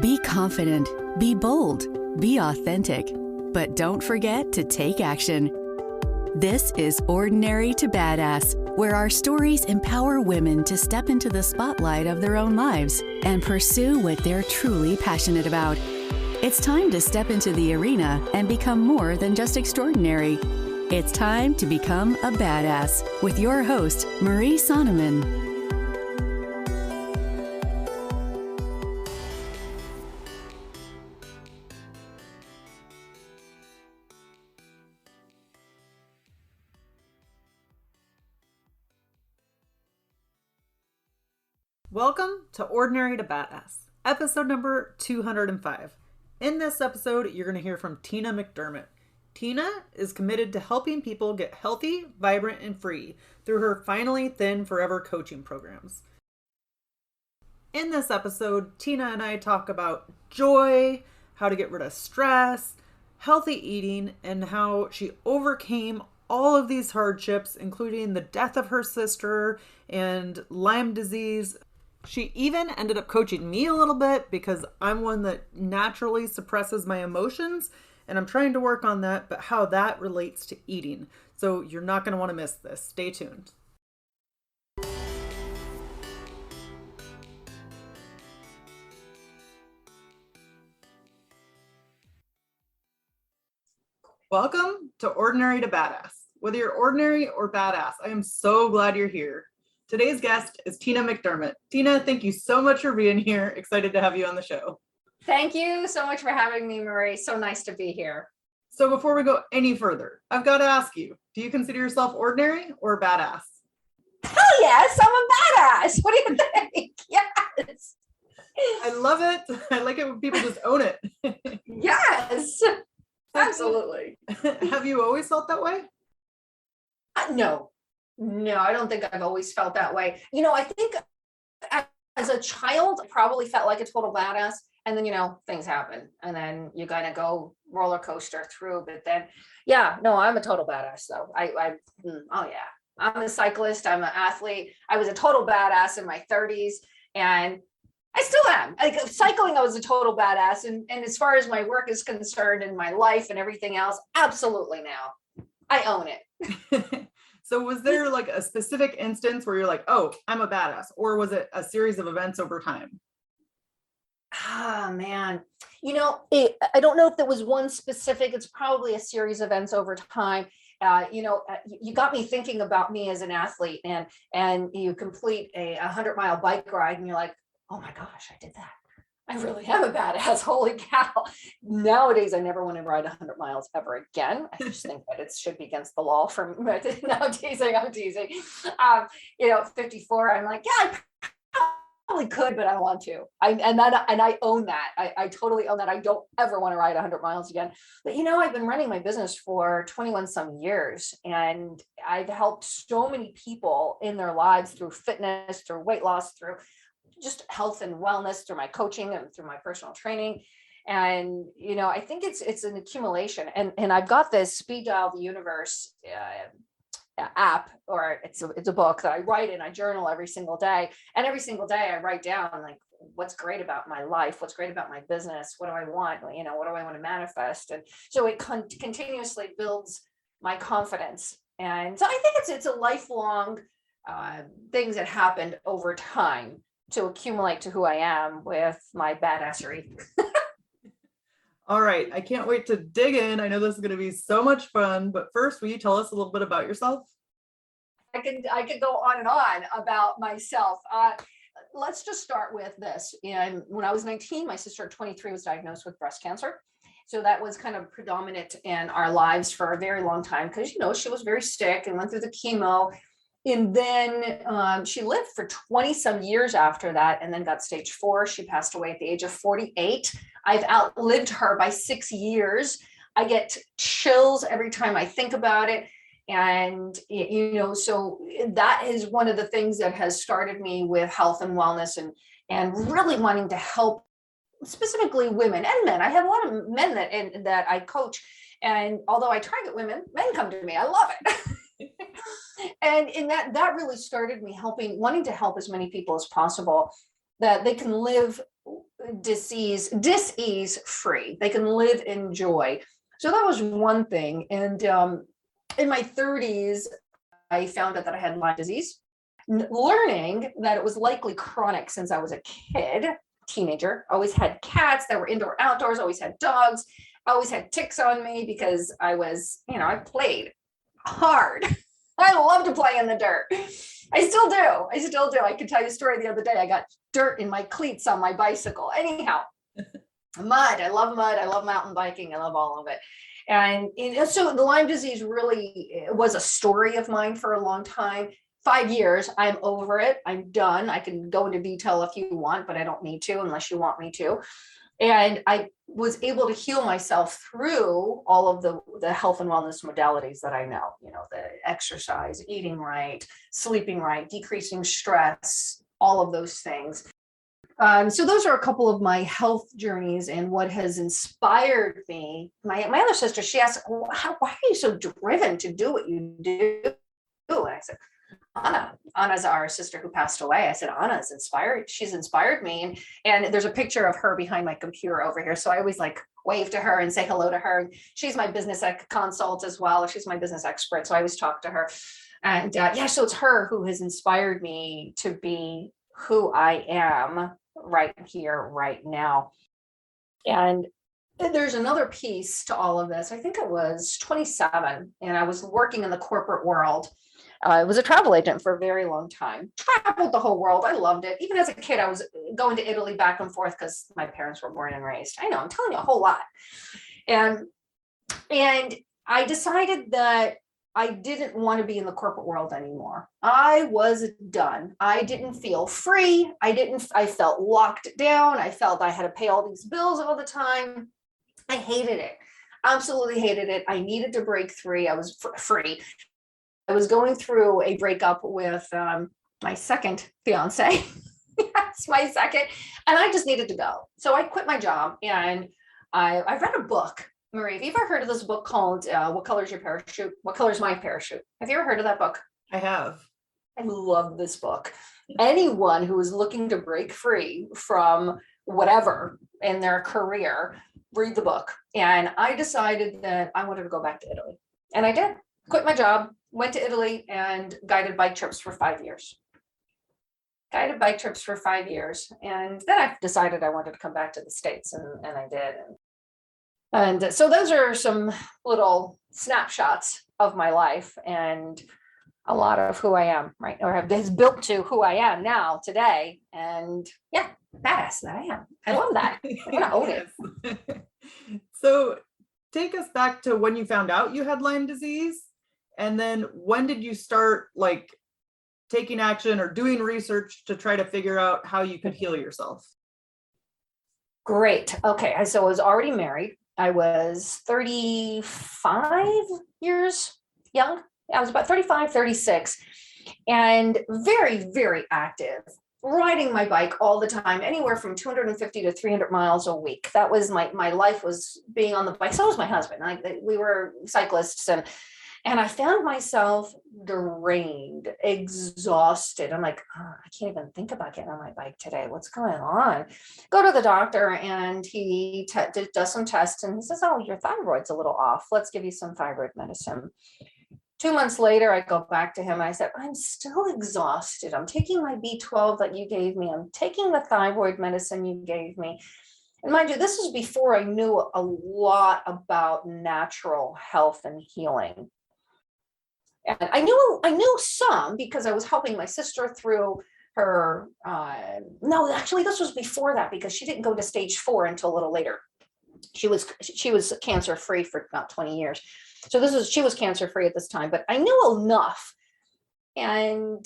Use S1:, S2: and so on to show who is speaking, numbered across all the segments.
S1: Be confident, be bold, be authentic, but don't forget to take action. This is Ordinary to Badass, where our stories empower women to step into the spotlight of their own lives and pursue what they're truly passionate about. It's time to step into the arena and become more than just extraordinary. It's time to become a badass with your host, Marie Sonneman.
S2: Welcome to Ordinary to Badass, episode number 205. In this episode, you're going to hear from Tina McDermott. Tina is committed to helping people get healthy, vibrant, and free through her Finally Thin Forever coaching programs. In this episode, Tina and I talk about joy, how to get rid of stress, healthy eating, and how she overcame all of these hardships, including the death of her sister and Lyme disease. She even ended up coaching me a little bit because I'm one that naturally suppresses my emotions, and I'm trying to work on that, but how that relates to eating. So you're not going to want to miss this. Stay tuned. Welcome to Ordinary to Badass. Whether you're ordinary or badass, I am so glad you're here. Today's guest is Tina McDermott. Tina, thank you so much for being here. Excited to have you on the show.
S3: Thank you so much for having me, Marie. So nice to be here.
S2: So before we go any further, I've got to ask you, do you consider yourself ordinary or badass?
S3: Hell yes, I'm a badass. What do you think? Yes.
S2: I love it. I like it when people just own it.
S3: Yes, absolutely.
S2: Have you always felt that way?
S3: No, I don't think I've always felt that way. I think as a child, I probably felt like a total badass. And then, things happen. And then you kind of go roller coaster through. But then, I'm a total badass, though. I'm a cyclist. I'm an athlete. I was a total badass in my 30s. And I still am. Like cycling, I was a total badass. And as far as my work is concerned and my life and everything else, absolutely now. I own it.
S2: So was there like a specific instance where you're like, oh, I'm a badass? Or was it a series of events over time?
S3: Ah, man. I don't know if there was one specific. It's probably a series of events over time. You got me thinking about me as an athlete, and you complete a 100-mile bike ride and you're like, oh my gosh, I did that. I really am a badass. Holy cow. Nowadays, I never want to ride 100 miles ever again. I just think that it should be against the law from, no, I'm teasing. 54, I'm like, yeah, I probably could, but I don't want to. I own that. I totally own that. I don't ever want to ride 100 miles again. But, I've been running my business for 21 some years, and I've helped so many people in their lives through fitness, through weight loss, through just health and wellness, through my coaching and through my personal training. And, I think it's an accumulation, and I've got this Speed Dial the Universe app, or it's a book that I write in. I journal every single day, and every single day I write down like what's great about my life, what's great about my business, what do I want, what do I want to manifest. And so it continuously builds my confidence. And so I think it's a lifelong things that happened over time to accumulate to who I am with my badassery.
S2: All right. I can't wait to dig in. I know this is going to be so much fun, but first, will you tell us a little bit about yourself?
S3: I could go on and on about myself. Let's just start with this. And when I was 19, my sister at 23 was diagnosed with breast cancer. So that was kind of predominant in our lives for a very long time because, she was very sick and went through the chemo. And then she lived for 20 some years after that, and then got stage 4. She passed away at the age of 48. I've outlived her by 6 years. I get chills every time I think about it. And, so that is one of the things that has started me with health and wellness and really wanting to help specifically women and men. I have a lot of men that I coach. And although I target women, men come to me. I love it. And that really started me wanting to help as many people as possible, that they can live disease free. They can live in joy. So that was one thing. And in my 30s, I found out that I had Lyme disease, learning that it was likely chronic since I was a kid, teenager. Always had cats that were indoor, outdoors, always had dogs, always had ticks on me because I was, I played hard. I love to play in the dirt. I still do. I can tell you a story the other day. I got dirt in my cleats on my bicycle. Anyhow, mud. I love mud. I love mountain biking. I love all of it. And so the Lyme disease really was a story of mine for a long time. 5 years, I'm over it. I'm done. I can go into detail if you want, but I don't need to unless you want me to. And I was able to heal myself through all of the health and wellness modalities that I know, the exercise, eating right, sleeping right, decreasing stress, all of those things. So those are a couple of my health journeys and what has inspired me. My other sister, she asked, why are you so driven to do what you do? And I said, Anna's our sister who passed away. I said, Anna's inspired. She's inspired me. And there's a picture of her behind my computer over here. So I always wave to her and say hello to her. She's my business consult as well. She's my business expert. So I always talk to her. And so it's her who has inspired me to be who I am right here, right now. And there's another piece to all of this. I think it was 27, and I was working in the corporate world. I was a travel agent for a very long time, traveled the whole world. I loved it. Even as a kid, I was going to Italy back and forth because my parents were born and raised. I know, I'm telling you a whole lot. And I decided that I didn't want to be in the corporate world anymore. I was done. I didn't feel free. I felt locked down. I felt I had to pay all these bills all the time. I hated it. Absolutely hated it. I needed to break free. I was free. I was going through a breakup with my second fiance. Yes, my second. And I just needed to go. So I quit my job and I read a book. Marie, have you ever heard of this book called What Color's Your Parachute? What Color's My Parachute? Have you ever heard of that book?
S2: I have.
S3: I love this book. Anyone who is looking to break free from whatever in their career, read the book. And I decided that I wanted to go back to Italy. And I did. Quit my job, went to Italy and guided bike trips for 5 years. And then I decided I wanted to come back to the States, and I did. And so those are some little snapshots of my life and a lot of who I am, right? Or has built to who I am now today. And yeah, badass that I am. I love that. I want to own it.
S2: So take us back to when you found out you had Lyme disease. And then when did you start taking action or doing research to try to figure out how you could heal yourself?
S3: Great. Okay. So I was already married. I was 35 years young. I was about 35, 36, and very, very active, riding my bike all the time, anywhere from 250 to 300 miles a week. That was my life, was being on the bike. So was my husband. We were cyclists, and I found myself drained, exhausted. I'm like, I can't even think about getting on my bike today. What's going on? Go to the doctor, and he does some tests, and he says, oh, your thyroid's a little off. Let's give you some thyroid medicine. 2 months later, I go back to him. And I said, I'm still exhausted. I'm taking my B12 that you gave me. I'm taking the thyroid medicine you gave me. And mind you, this is before I knew a lot about natural health and healing. And I knew some because I was helping my sister through her. No, actually, this was before that because she didn't go to stage 4 until a little later. She was cancer free for about 20 years. So she was cancer free at this time, but I knew enough. And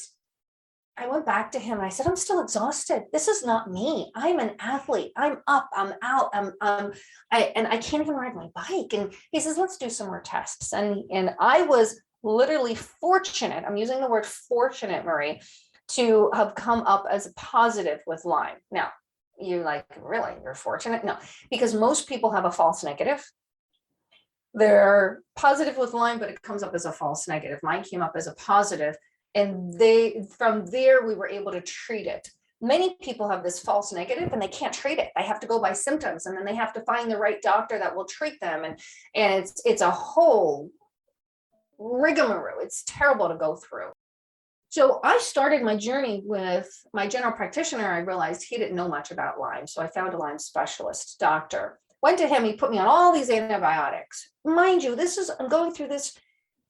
S3: I went back to him and I said, I'm still exhausted. This is not me. I'm an athlete. I'm up, I'm out, and I can't even ride my bike. And he says, let's do some more tests. And I was literally fortunate. I'm using the word fortunate, Marie, to have come up as positive with Lyme. Now, really, you're fortunate? No, because most people have a false negative. They're positive with Lyme, but it comes up as a false negative. Mine came up as a positive. And from there, we were able to treat it. many people have this false negative and they can't treat it. They have to go by symptoms, and then they have to find the right doctor that will treat them. And it's a whole rigmarole. It's terrible to go through. So I started my journey with my general practitioner. I realized he didn't know much about Lyme. So I found a Lyme specialist doctor, went to him. He put me on all these antibiotics. Mind you, I'm going through this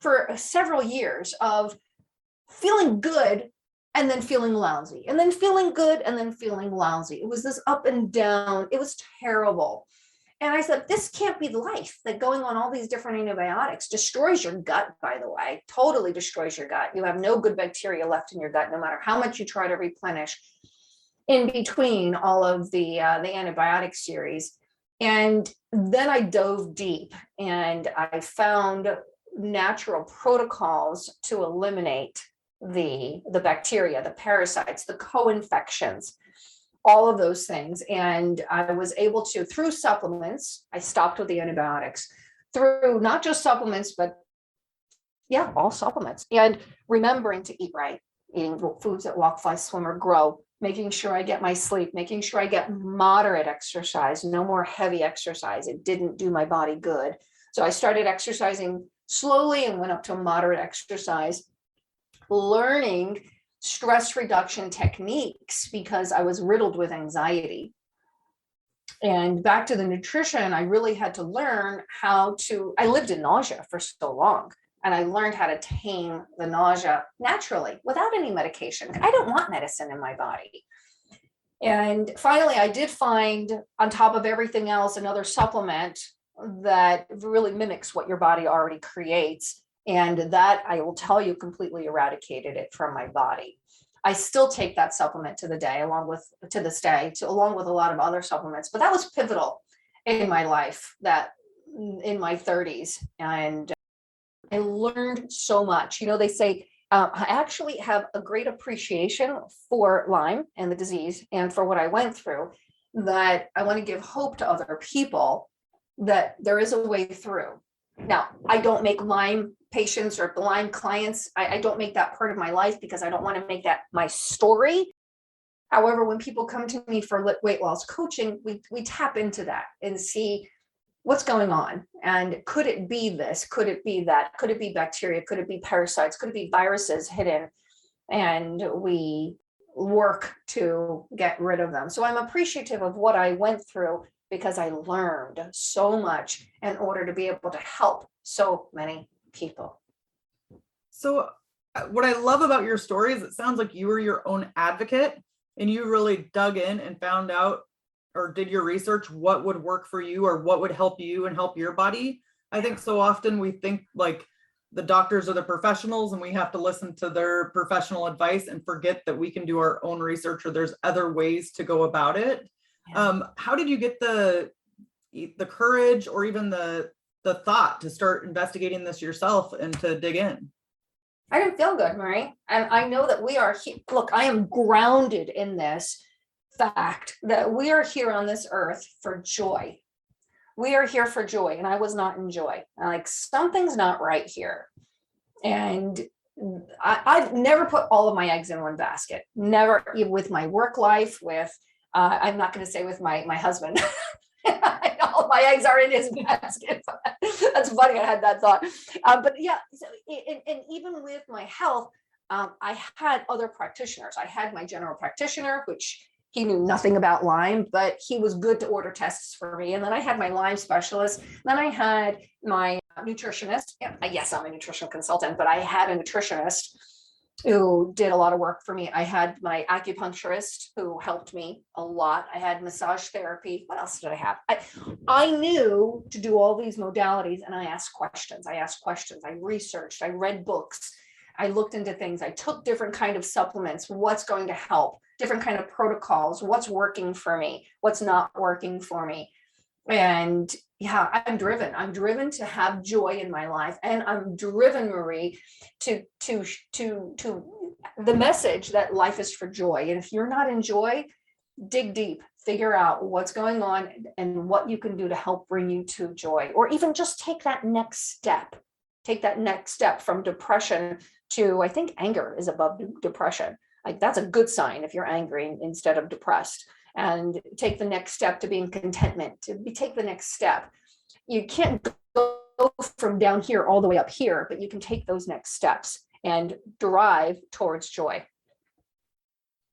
S3: for several years of feeling good and then feeling lousy, and then feeling good and then feeling lousy. It was this up and down. It was terrible. And I said, this can't be life, that going on all these different antibiotics destroys your gut, by the way, totally destroys your gut. You have no good bacteria left in your gut, no matter how much you try to replenish in between all of the antibiotic series. And then I dove deep and I found natural protocols to eliminate the bacteria, the parasites, the co-infections, all of those things. And I was able to, through supplements, I stopped with the antibiotics, through not just supplements, but yeah, all supplements, and remembering to eat right, eating foods that walk, fly, swim, or grow, making sure I get my sleep, making sure I get moderate exercise, no more heavy exercise. It didn't do my body good. So I started exercising slowly and went up to moderate exercise, learning stress reduction techniques because I was riddled with anxiety. And back to the nutrition, I really had to learn I lived in nausea for so long, and I learned how to tame the nausea naturally without any medication. I don't want medicine in my body. And finally, I did find, on top of everything else, another supplement that really mimics what your body already creates. And that, I will tell you, completely eradicated it from my body. I still take that supplement to this day, along with a lot of other supplements. But that was pivotal in my life, that in my 30s. And I learned so much. They say, I actually have a great appreciation for Lyme and the disease and for what I went through, that I want to give hope to other people that there is a way through. Now, I don't make Lyme patients or Lyme clients. I don't make that part of my life because I don't want to make that my story. However, when people come to me for weight loss coaching, we tap into that and see what's going on. And could it be this? Could it be that? Could it be bacteria? Could it be parasites? Could it be viruses hidden? And we work to get rid of them. So I'm appreciative of what I went through, because I learned so much in order to be able to help so many people.
S2: So what I love about your story is it sounds like you were your own advocate and you really dug in and found out, or did your research, what would work for you or what would help you and help your body. I think so often we think like the doctors are the professionals and we have to listen to their professional advice and forget that we can do our own research, or there's other ways to go about it. Yeah. How did you get the courage or even the thought to start investigating this yourself and to dig in?
S3: I didn't feel good, Marie. And I know that we are here. Look, I am grounded in this fact that we are here on this earth for joy. We are here for joy. And I was not in joy. Like, something's not right here. And I've never put all of my eggs in one basket. Never, with my work life, with I'm not going to say with my husband. All my eggs are in his basket. That's funny. I had that thought. But yeah, so, and even with my health, I had other practitioners. I had my general practitioner, which he knew nothing about Lyme, but he was good to order tests for me. And then I had my Lyme specialist. Then I had my nutritionist. Yes, I'm a nutritional consultant, but I had a nutritionist who did a lot of work for me. I had my acupuncturist who helped me a lot. I had massage therapy. What else did I have? I knew to do all these modalities, and I asked questions. I researched. I read books. I looked into things. I took different kind of supplements. What's going to help? Different kind of protocols. What's working for me? What's not working for me? And yeah, I'm driven to have joy in my life. And I'm driven, Marie, to the message that life is for joy. And if you're not in joy, dig deep, figure out what's going on and what you can do to help bring you to joy, or even just take that next step. Take that next step from depression to, I think anger is above depression. Like that's a good sign if you're angry instead of depressed. And take the next step to being contentment, take the next step. You can't go from down here all the way up here, but you can take those next steps and drive towards joy.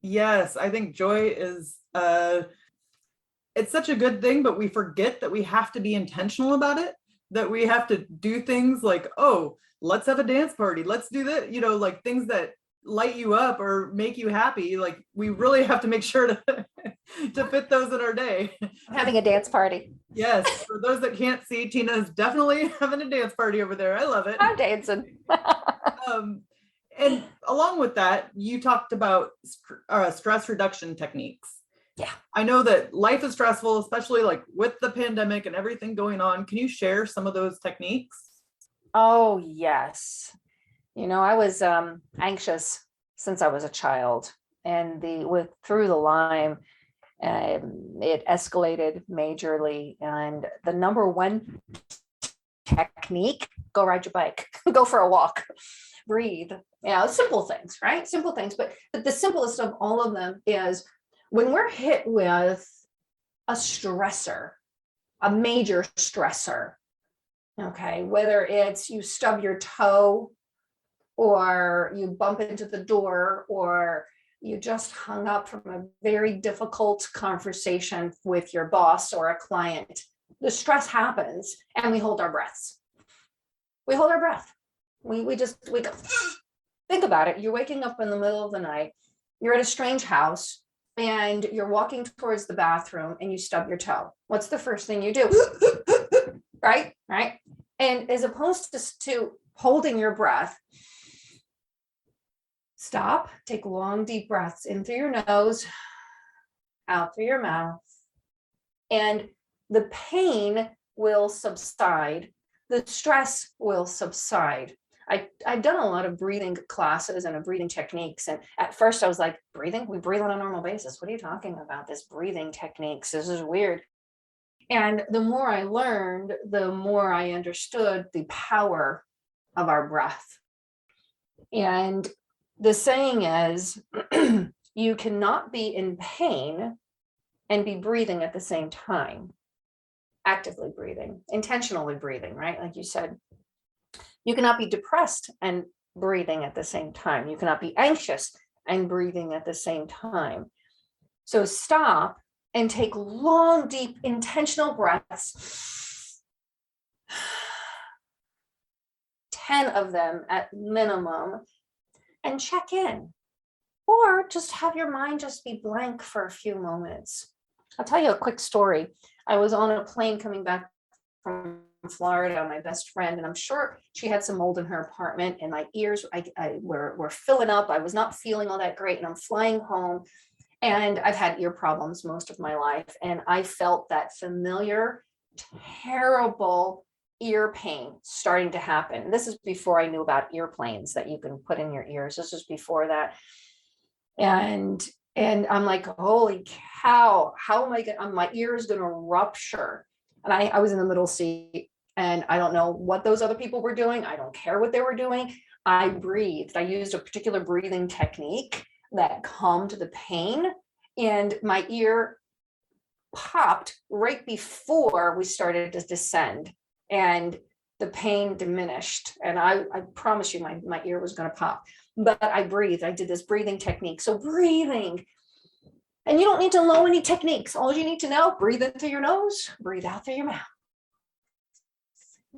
S2: Yes, I think joy is it's such a good thing, but we forget that we have to be intentional about it, that we have to do things like, oh, let's have a dance party, let's do that, like things that light you up or make you happy. Like we really have to make sure to to fit those in our day.
S3: I'm having a dance party.
S2: Yes, for those that can't see, Tina is definitely having a dance party over there. I love it.
S3: I'm dancing.
S2: And along with that, you talked about stress reduction techniques.
S3: Yeah.
S2: I know that life is stressful, especially like with the pandemic and everything going on. Can you share some of those techniques?
S3: Oh, yes. I was anxious since I was a child, and through the Lyme, it escalated majorly. And the number one technique: go ride your bike, go for a walk, breathe. Simple things, right? Simple things. But the simplest of all of them is when we're hit with a stressor, a major stressor. Okay, whether it's you stub your toe, or you bump into the door, or you just hung up from a very difficult conversation with your boss or a client. The stress happens and we hold our breaths. We hold our breath. We go. Think about it. You're waking up in the middle of the night. You're at a strange house and you're walking towards the bathroom and you stub your toe. What's the first thing you do? Right? And as opposed to holding your breath, stop, take long, deep breaths in through your nose, out through your mouth, and the pain will subside. The stress will subside. I've done a lot of breathing classes and breathing techniques. And at first I was like, breathing? We breathe on a normal basis. What are you talking about? This breathing techniques. This is weird. And the more I learned, the more I understood the power of our breath. And the saying is, you cannot be in pain and be breathing at the same time. Actively breathing, intentionally breathing, right? Like you said, you cannot be depressed and breathing at the same time. You cannot be anxious and breathing at the same time. So stop and take long, deep, intentional breaths, 10 of them at minimum, and check in. Or just have your mind just be blank for a few moments. I'll tell you a quick story. I was on a plane coming back from Florida, my best friend, and I'm sure she had some mold in her apartment, and my ears were filling up. I was not feeling all that great, and I'm flying home, and I've had ear problems most of my life, and I felt that familiar, terrible ear pain starting to happen. This is before I knew about earplanes that you can put in your ears. This is before that. And I'm like, holy cow, how am I going? My ear is going to rupture. And I was in the middle seat, and I don't know what those other people were doing. I don't care what they were doing. I breathed. I used a particular breathing technique that calmed the pain, and my ear popped right before we started to descend, and the pain diminished. And I promise you my ear was going to pop, but I breathed. I did this breathing technique. So breathing, and you don't need to know any techniques. All you need to know, breathe in through your nose, breathe out through your mouth.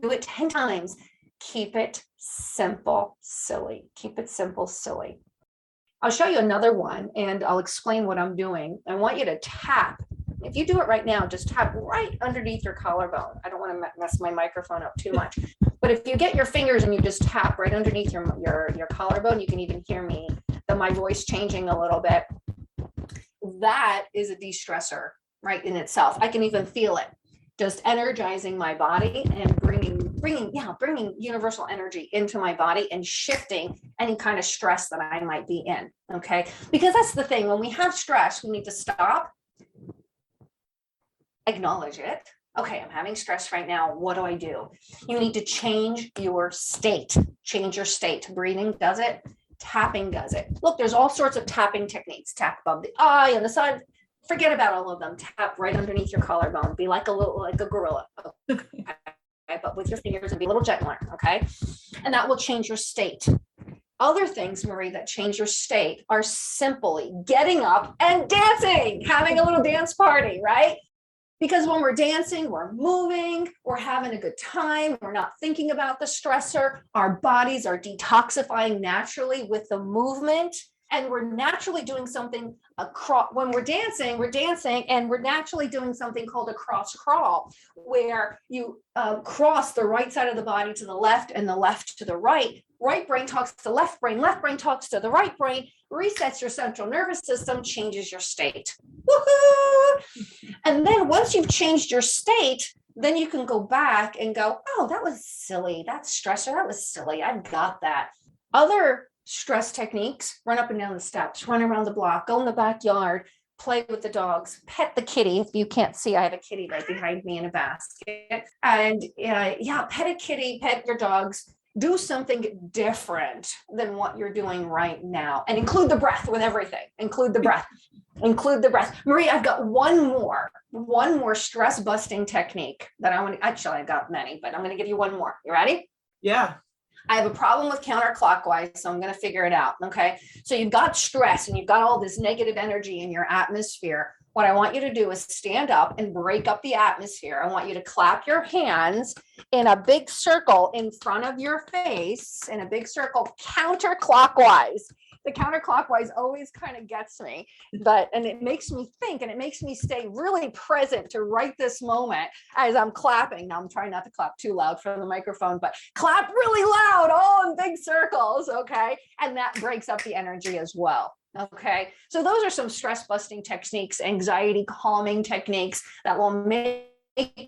S3: Do it 10 times. Keep it simple, silly. Keep it simple, silly. I'll show you another one, and I'll explain what I'm doing. I want you to tap. If you do it right now, just tap right underneath your collarbone. I don't want to mess my microphone up too much. But if you get your fingers and you just tap right underneath your collarbone, you can even hear my voice changing a little bit. That is a de-stressor right in itself. I can even feel it just energizing my body and bringing universal energy into my body and shifting any kind of stress that I might be in. Okay. Because that's the thing. When we have stress, we need to stop, acknowledge it. Okay, I'm having stress right now. What do I do? You need to change your state. Change your state. Breathing does it. Tapping does it. Look, there's all sorts of tapping techniques. Tap above the eye, on the side. Forget about all of them. Tap right underneath your collarbone. Be like a gorilla. Okay. But with your fingers and be a little gentler. Okay. And that will change your state. Other things, Marie, that change your state are simply getting up and dancing, having a little dance party, right? Because when we're dancing, we're moving, we're having a good time, we're not thinking about the stressor, our bodies are detoxifying naturally with the movement, and we're naturally doing something across. When we're dancing, and we're naturally doing something called a cross crawl, where you cross the right side of the body to the left and the left to the right. Right brain talks to left brain talks to the right brain, resets your central nervous system, changes your state. Woohoo! And then once you've changed your state, then you can go back and go, oh, that was silly. That stressor, that was silly. I've got that. Other stress techniques: run up and down the steps, run around the block, go in the backyard, play with the dogs, pet the kitty. If you can't see, I have a kitty right behind me in a basket. And pet a kitty, pet your dogs. Do something different than what you're doing right now, and include the breath with everything. Include the breath. Marie, I've got one more stress busting technique that I want to, actually I've got many, but I'm going to give you one more. You ready?
S2: Yeah.
S3: I have a problem with counterclockwise, so I'm going to figure it out. Okay. So you've got stress and you've got all this negative energy in your atmosphere. What I want you to do is stand up and break up the atmosphere. I want you to clap your hands in a big circle in front of your face, in a big circle counterclockwise. The counterclockwise always kind of gets me, and it makes me think, and it makes me stay really present to right this moment as I'm clapping. Now I'm trying not to clap too loud for the microphone, but clap really loud, all in big circles. Okay. And that breaks up the energy as well. Okay. So those are some stress busting techniques, anxiety calming techniques that will make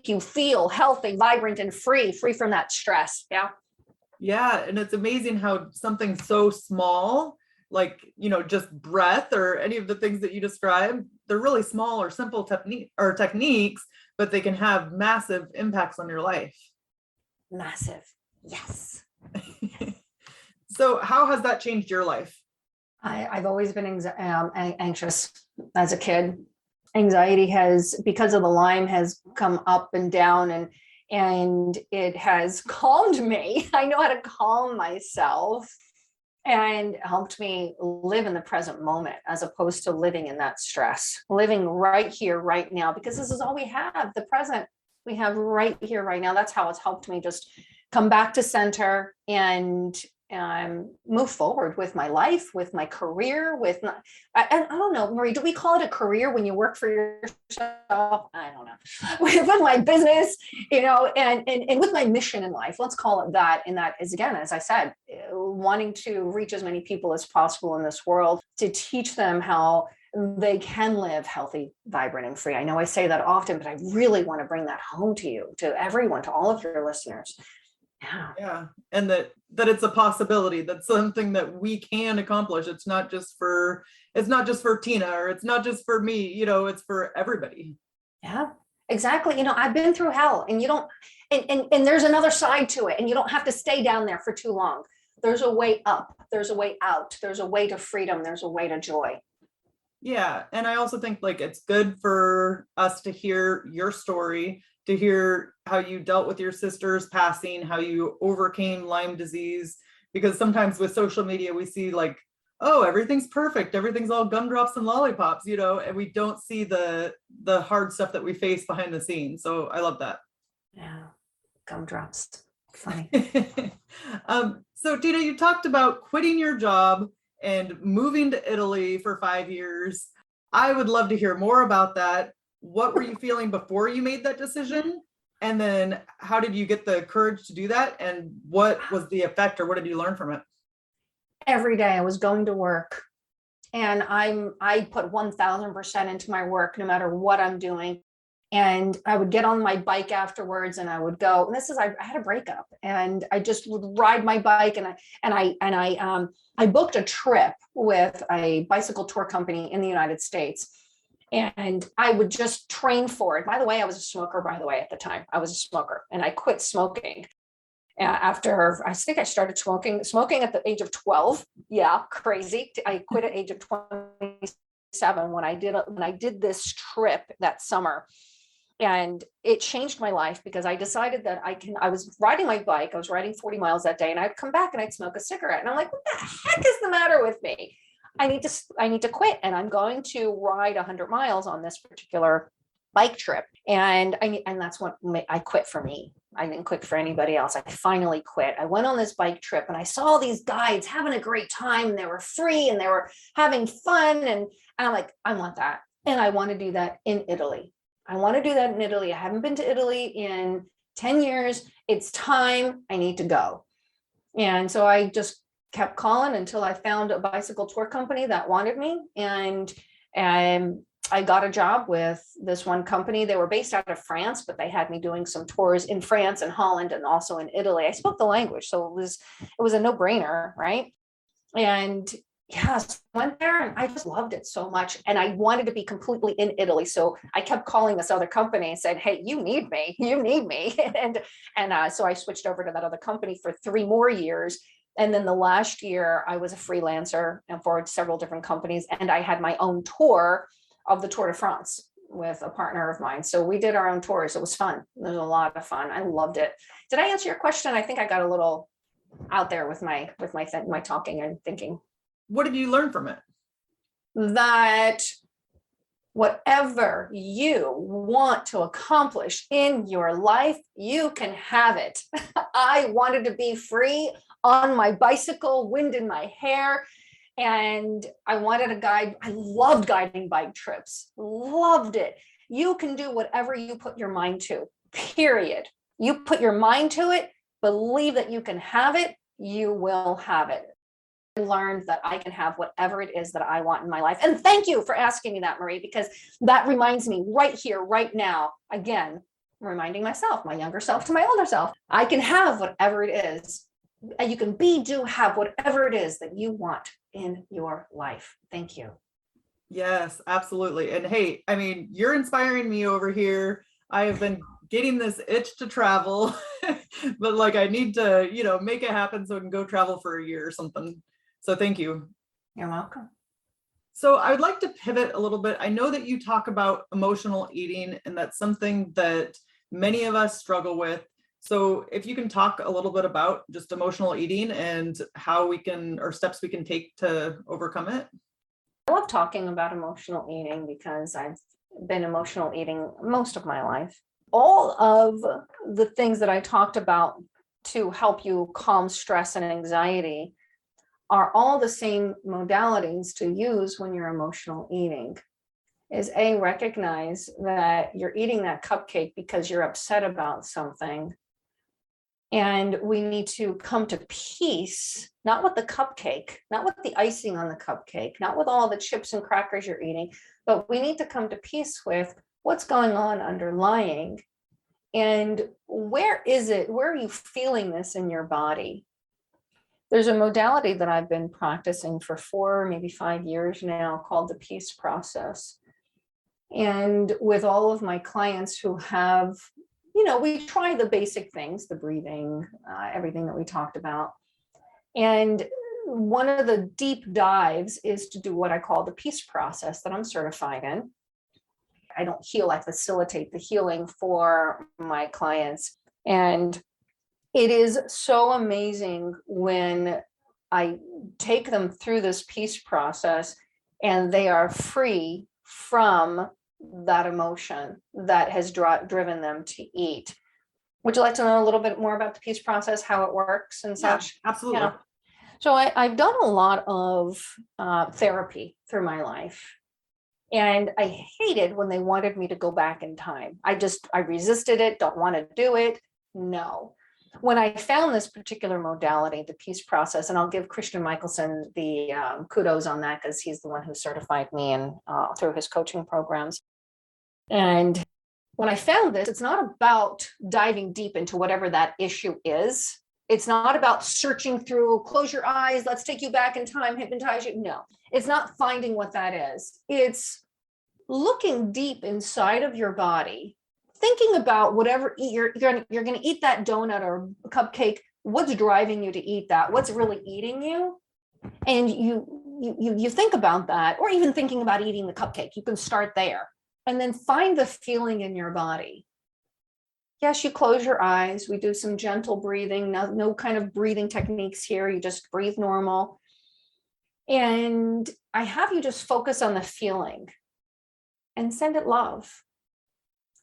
S3: you feel healthy, vibrant, and free from that stress. Yeah.
S2: Yeah. And it's amazing how something so small, like, just breath or any of the things that you described, they're really small or simple techniques, but they can have massive impacts on your life.
S3: Massive. Yes.
S2: So how has that changed your life?
S3: I've always been anxious as a kid. Anxiety has, because of the Lyme, has come up and down, and it has calmed me. I know how to calm myself, and helped me live in the present moment as opposed to living in that stress, living right here, right now, because this is all we have. The present we have right here, right now. That's how it's helped me just come back to center and move forward with my life, with my career, I don't know, Marie, do we call it a career when you work for yourself? I don't know. With my business, and with my mission in life, let's call it that. And that is, again, as I said, wanting to reach as many people as possible in this world to teach them how they can live healthy, vibrant, and free. I know I say that often, but I really want to bring that home to you, to everyone, to all of your listeners.
S2: Yeah. And that it's a possibility. That's something that we can accomplish. It's not just for Tina, or it's not just for me, it's for everybody.
S3: Yeah, exactly. I've been through hell, and you don't, and there's another side to it, and you don't have to stay down there for too long. There's a way up, there's a way out, there's a way to freedom, there's a way to joy.
S2: Yeah. And I also think it's good for us to hear your story, to hear how you dealt with your sister's passing, how you overcame Lyme disease, because sometimes with social media, we see oh, everything's perfect. Everything's all gumdrops and lollipops, and we don't see the hard stuff that we face behind the scenes. So I love that.
S3: Yeah. Gumdrops. Funny.
S2: So Tina, you talked about quitting your job and moving to Italy for 5 years. I would love to hear more about that. What were you feeling before you made that decision? And then how did you get the courage to do that? And what was the effect, or what did you learn from it?
S3: Every day I was going to work, and I put 1000% into my work, no matter what I'm doing. And I would get on my bike afterwards, and I would go, and I had a breakup, and I just would ride my bike, and I booked a trip with a bicycle tour company in the United States. And I would just train for it. By the way, I was a smoker, at the time. I was a smoker, and I quit smoking. after I think I started smoking at the age of 12. Yeah, crazy. I quit at age of 27 when I did this trip that summer. And it changed my life because I decided that I was riding my bike. I was riding 40 miles that day, and I'd come back and I'd smoke a cigarette. And I'm like, what the heck is the matter with me? I need to quit. And I'm going to ride 100 miles on this particular bike trip. And that's what I quit for me. I didn't quit for anybody else. I finally quit. I went on this bike trip and I saw all these guides having a great time, and they were free and they were having fun. And I'm like, I want that. And I want to do that in Italy. I want to do that in Italy. I haven't been to Italy in 10 years. It's time. I need to go. And so I just kept calling until I found a bicycle tour company that wanted me. And I got a job with this one company. They were based out of France, but they had me doing some tours in France and Holland and also in Italy. I spoke the language, so it was a no-brainer, right? And yes, I went there and I just loved it so much. And I wanted to be completely in Italy. So I kept calling this other company and said, hey, you need me. and so I switched over to that other company for 3 more years. And then the last year I was a freelancer and for several different companies. And I had my own tour of the Tour de France with a partner of mine. So we did our own tours. It was fun. It was a lot of fun. I loved it. Did I answer your question? I think I got a little out there with my talking and thinking.
S2: What did you learn from it?
S3: That whatever you want to accomplish in your life, you can have it. I wanted to be free on my bicycle, wind in my hair, and I wanted a guide. I loved guiding bike trips, loved it. You can do whatever you put your mind to, period. You put your mind to it, believe that you can have it, you will have it. Learned that I can have whatever it is that I want in my life. And thank you for asking me that, Marie, because that reminds me right here, right now, again, reminding myself, my younger self to my older self, I can have whatever it is. And you can have whatever it is that you want in your life. Thank you.
S2: Yes, absolutely. And hey, I mean, you're inspiring me over here. I have been getting this itch to travel, but like I need to, make it happen so I can go travel for a year or something. So thank you.
S3: You're welcome.
S2: So I would like to pivot a little bit. I know that you talk about emotional eating, and that's something that many of us struggle with. So if you can talk a little bit about just emotional eating and how or steps we can take to overcome it.
S3: I love talking about emotional eating because I've been emotional eating most of my life. All of the things that I talked about to help you calm stress and anxiety are all the same modalities to use when you're emotional eating. Is recognize that you're eating that cupcake because you're upset about something. And we need to come to peace, not with the cupcake, not with the icing on the cupcake, not with all the chips and crackers you're eating, but we need to come to peace with what's going on underlying. And where are you feeling this in your body? There's a modality that I've been practicing for 4, maybe 5 years now called the peace process. And with all of my clients who have, we try the basic things, the breathing, everything that we talked about. And one of the deep dives is to do what I call the peace process that I'm certified in. I don't heal, I facilitate the healing for my clients. And it is so amazing when I take them through this peace process and they are free from that emotion that has driven them to eat. Would you like to know a little bit more about the peace process, how it works and such?
S2: Absolutely.
S3: Yeah. So I've done a lot of therapy through my life. And I hated when they wanted me to go back in time. I resisted it, don't want to do it. No. When I found this particular modality, the peace process, and I'll give Christian Michelson the kudos on that because he's the one who certified me and through his coaching programs. And when I found this, it's not about diving deep into whatever that issue is. It's not about searching through, close your eyes, let's take you back in time, hypnotize you. No, it's not finding what that is. It's looking deep inside of your body thinking about whatever you're going to eat that donut or cupcake, what's driving you to eat that? What's really eating you? And you think about that, or even thinking about eating the cupcake. You can start there and then find the feeling in your body. Yes, you close your eyes. We do some gentle breathing, no kind of breathing techniques here. You just breathe normal. And I have you just focus on the feeling and send it love.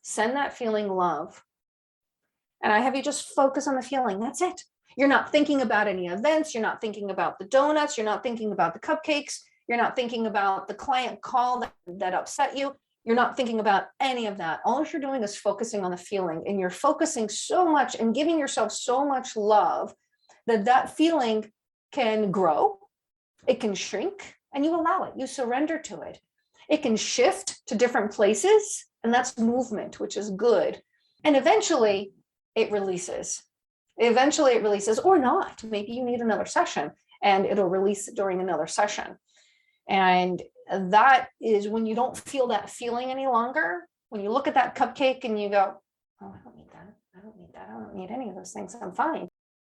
S3: Send that feeling love. And I have you just focus on the feeling. That's it. You're not thinking about any events. You're not thinking about the donuts. You're not thinking about the cupcakes. You're not thinking about the client call that upset you. You're not thinking about any of that. All you're doing is focusing on the feeling, and you're focusing so much and giving yourself so much love that feeling can grow, it can shrink, and you allow it. You surrender to it. It can shift to different places, and that's movement, which is good. And eventually it releases. Eventually it releases, or not. Maybe you need another session and it'll release during another session. And that is when you don't feel that feeling any longer. When you look at that cupcake and you go, oh, I don't need that. I don't need that. I don't need any of those things. I'm fine.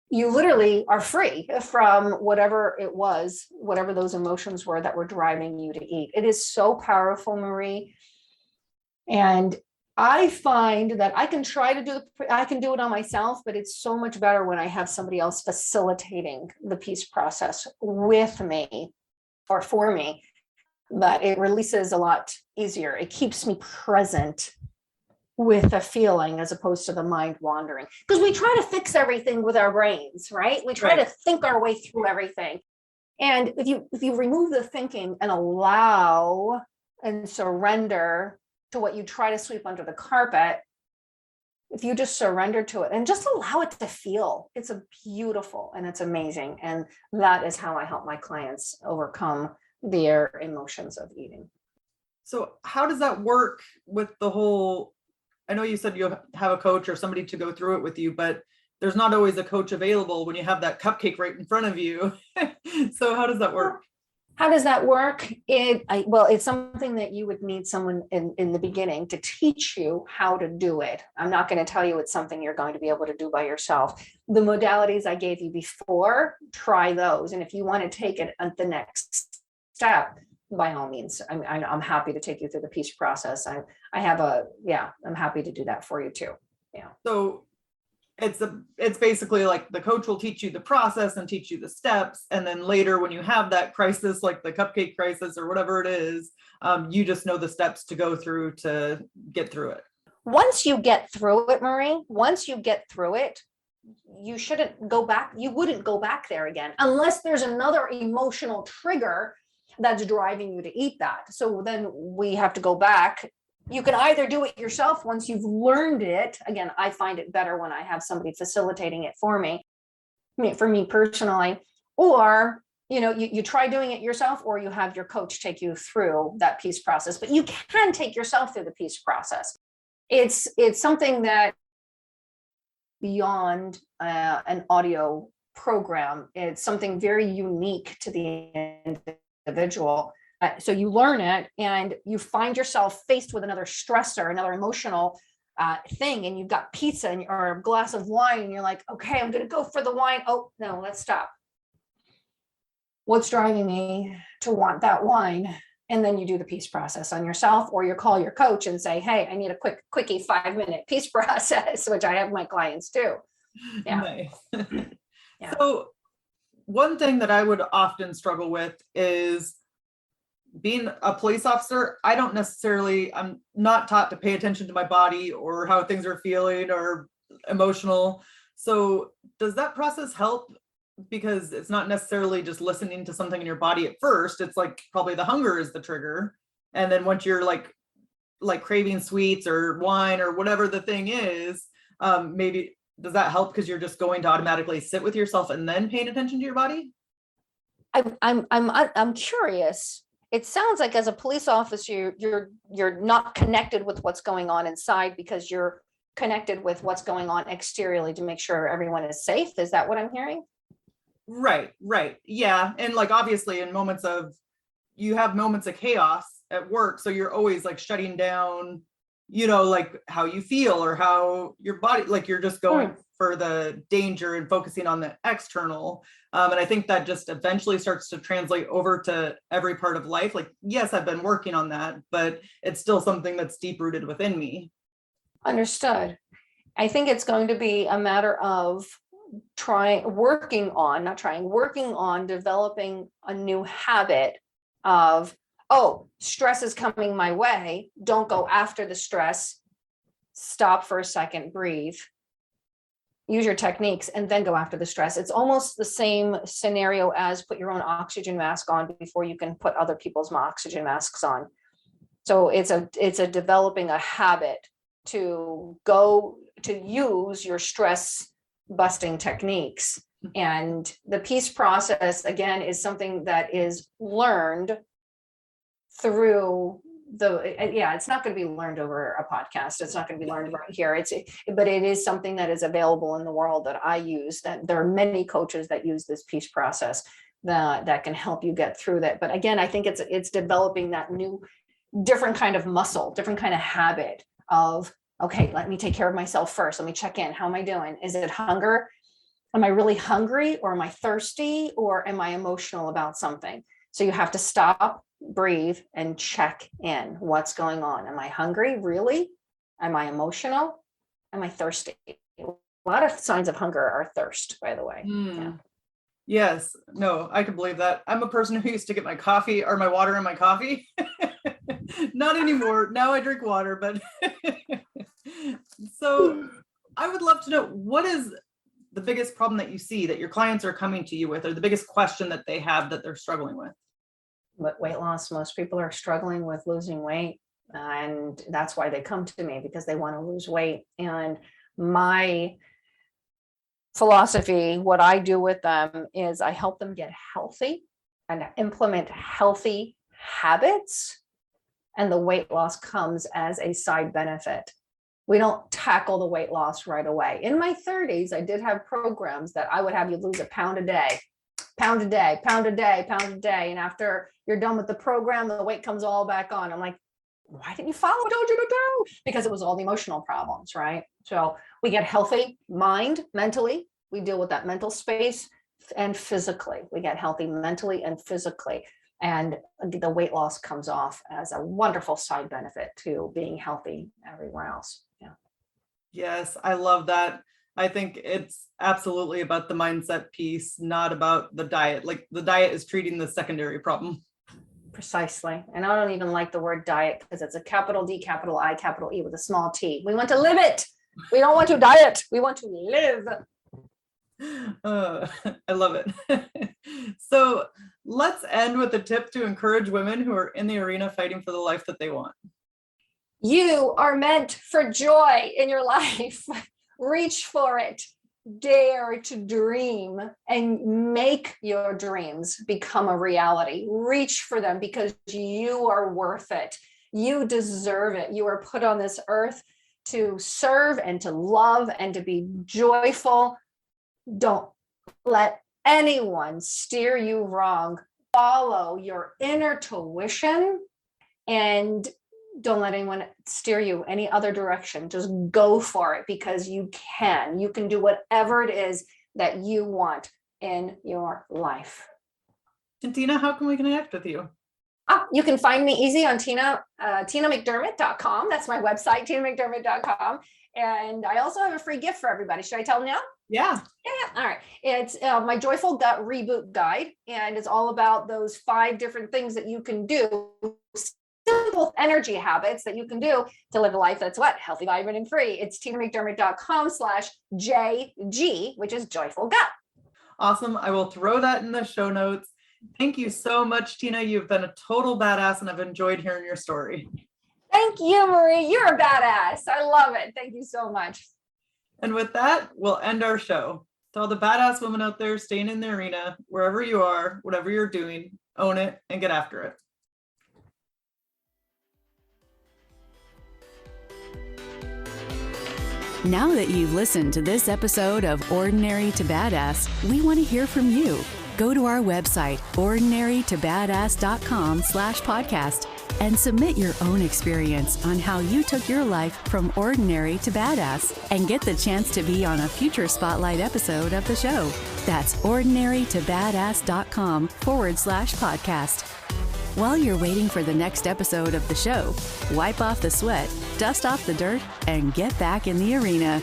S3: You literally are free from whatever it was, whatever those emotions were that were driving you to eat. It is so powerful, Marie. And I find that I can do it on myself, but it's so much better when I have somebody else facilitating the peace process with me or for me, that it releases a lot easier. It keeps me present with a feeling as opposed to the mind wandering, because we try to fix everything with our brains, right? We try to think our way through everything. And if you remove the thinking and allow and surrender to what you try to sweep under the carpet, if you just surrender to it and just allow it to feel, it's a beautiful and it's amazing. And that is how I help my clients overcome their emotions of eating.
S2: So how does that work with the whole, I know you said you have a coach or somebody to go through it with you, but there's not always a coach available when you have that cupcake right in front of you. So how does that work?
S3: How does that work? It's something that you would need someone in the beginning to teach you how to do it. I'm not going to tell you it's something you're going to be able to do by yourself. The modalities I gave you before, try those. And if you want to take it at the next step, by all means, I'm happy to take you through the peace process. I'm happy to do that for you too. Yeah.
S2: So it's basically like the coach will teach you the process and teach you the steps. And then later when you have that crisis, like the cupcake crisis or whatever it is, you just know the steps to go through to get through it.
S3: Once you get through it, Marie, you shouldn't go back. You wouldn't go back there again unless there's another emotional trigger that's driving you to eat that. So then we have to go back. You can either do it yourself once you've learned it. Again, I find it better when I have somebody facilitating it for me personally, or you try doing it yourself, or you have your coach take you through that peace process. But you can take yourself through the peace process. It's something that beyond an audio program, it's something very unique to the individual. So you learn it and you find yourself faced with another stressor, another emotional thing, and you've got pizza or a glass of wine, and you're like, okay, I'm going to go for the wine. Oh, no, let's stop. What's driving me to want that wine? And then you do the peace process on yourself, or you call your coach and say, hey, I need a quickie 5-minute peace process, which I have my clients do. Yeah.
S2: Nice.
S3: Yeah.
S2: So one thing that I would often struggle with is being a police officer. I'm not taught to pay attention to my body or how things are feeling or emotional. So does that process help? Because it's not necessarily just listening to something in your body at first. It's like probably the hunger is the trigger. And then once you're like craving sweets or wine or whatever the thing is, maybe does that help because you're just going to automatically sit with yourself and then paying attention to your body?
S3: I'm curious. It sounds like as a police officer, you're not connected with what's going on inside because you're connected with what's going on exteriorly to make sure everyone is safe. Is that what I'm hearing?
S2: Right. Yeah. And like, obviously you have moments of chaos at work. So you're always like shutting down like how you feel or how your body, like you're just going for the danger and focusing on the external. And I think that just eventually starts to translate over to every part of life. Like, yes, I've been working on that, but it's still something that's deep rooted within me.
S3: Understood. I think it's going to be a matter of working on developing a new habit of, oh, stress is coming my way. Don't go after the stress. Stop for a second, breathe, use your techniques, and then go after the stress. It's almost the same scenario as put your own oxygen mask on before you can put other people's oxygen masks on. So it's a developing a habit to use your stress busting techniques. And the peace process, again, is something that is learned through it's not going to be learned over a podcast. It's not going to be learned right here. But it is something that is available in the world that I use, that there are many coaches that use this peace process that can help you get through that. But again, I think it's developing that new, different kind of muscle, different kind of habit of, okay, let me take care of myself first. Let me check in. How am I doing? Is it hunger? Am I really hungry, or am I thirsty, or am I emotional about something? So you have to stop, breathe, and check in. What's going on? Am I hungry? Really? Am I emotional? Am I thirsty? A lot of signs of hunger are thirst, by the way. Yeah.
S2: Yes. No, I can believe that. I'm a person who used to get my coffee or my water in my coffee. Not anymore. Now I drink water, but so I would love to know, what is the biggest problem that you see that your clients are coming to you with, or the biggest question that they have that they're struggling with?
S3: But weight loss, most people are struggling with losing weight, and that's why they come to me, because they want to lose weight. And my philosophy, what I do with them is I help them get healthy and implement healthy habits, and the weight loss comes as a side benefit. We don't tackle the weight loss right away. In my 30s, I did have programs that I would have you lose a pound a day, pound a day, pound a day, pound a day. And after you're done with the program, the weight comes all back on. I'm like, why didn't you follow what I told you to do? Because it was all the emotional problems, right? So we get healthy mind, mentally. We deal with that mental space, and physically. We get healthy mentally and physically. And the weight loss comes off as a wonderful side benefit to being healthy everywhere else. Yeah.
S2: Yes, I love that. I think it's absolutely about the mindset piece, not about the diet. Like, the diet is treating the secondary problem.
S3: Precisely. And I don't even like the word diet, because it's a capital D, capital I, capital E with a small t. We want to live it. We don't want to diet. We want to live.
S2: I love it. So let's end with a tip to encourage women who are in the arena fighting for the life that they want.
S3: You are meant for joy in your life. Reach for it. Dare to dream and make your dreams become a reality. Reach for them, because you are worth it. You deserve it. You are put on this earth to serve and to love and to be joyful. Don't let anyone steer you wrong. Follow your inner tuition, and don't let anyone steer you any other direction. Just go for it, because you can. You can do whatever it is that you want in your life.
S2: And Tina, how can we connect with you?
S3: You can find me easy on TinaMcDermott.com. That's my website, TinaMcDermott.com. And I also have a free gift for everybody. Should I tell them now?
S2: Yeah.
S3: All right. It's my Joyful Gut Reboot Guide. And it's all about those 5 different things that you can do, simple energy habits that you can do to live a life that's healthy, vibrant, and free. It's TinaMcDermott.com/JG, which is Joyful Gut.
S2: Awesome. I will throw that in the show notes. Thank you so much, Tina. You've been a total badass, and I've enjoyed hearing your story.
S3: Thank you, Marie. You're a badass. I love it. Thank you so much.
S2: And with that, we'll end our show. To all the badass women out there staying in the arena, wherever you are, whatever you're doing, own it and get after it.
S1: Now that you've listened to this episode of Ordinary to Badass, we want to hear from you. Go to our website, ordinarytobadass.com/podcast. and submit your own experience on how you took your life from ordinary to badass and get the chance to be on a future Spotlight episode of the show. That's ordinarytobadass.com/podcast. While you're waiting for the next episode of the show, wipe off the sweat, dust off the dirt, and get back in the arena.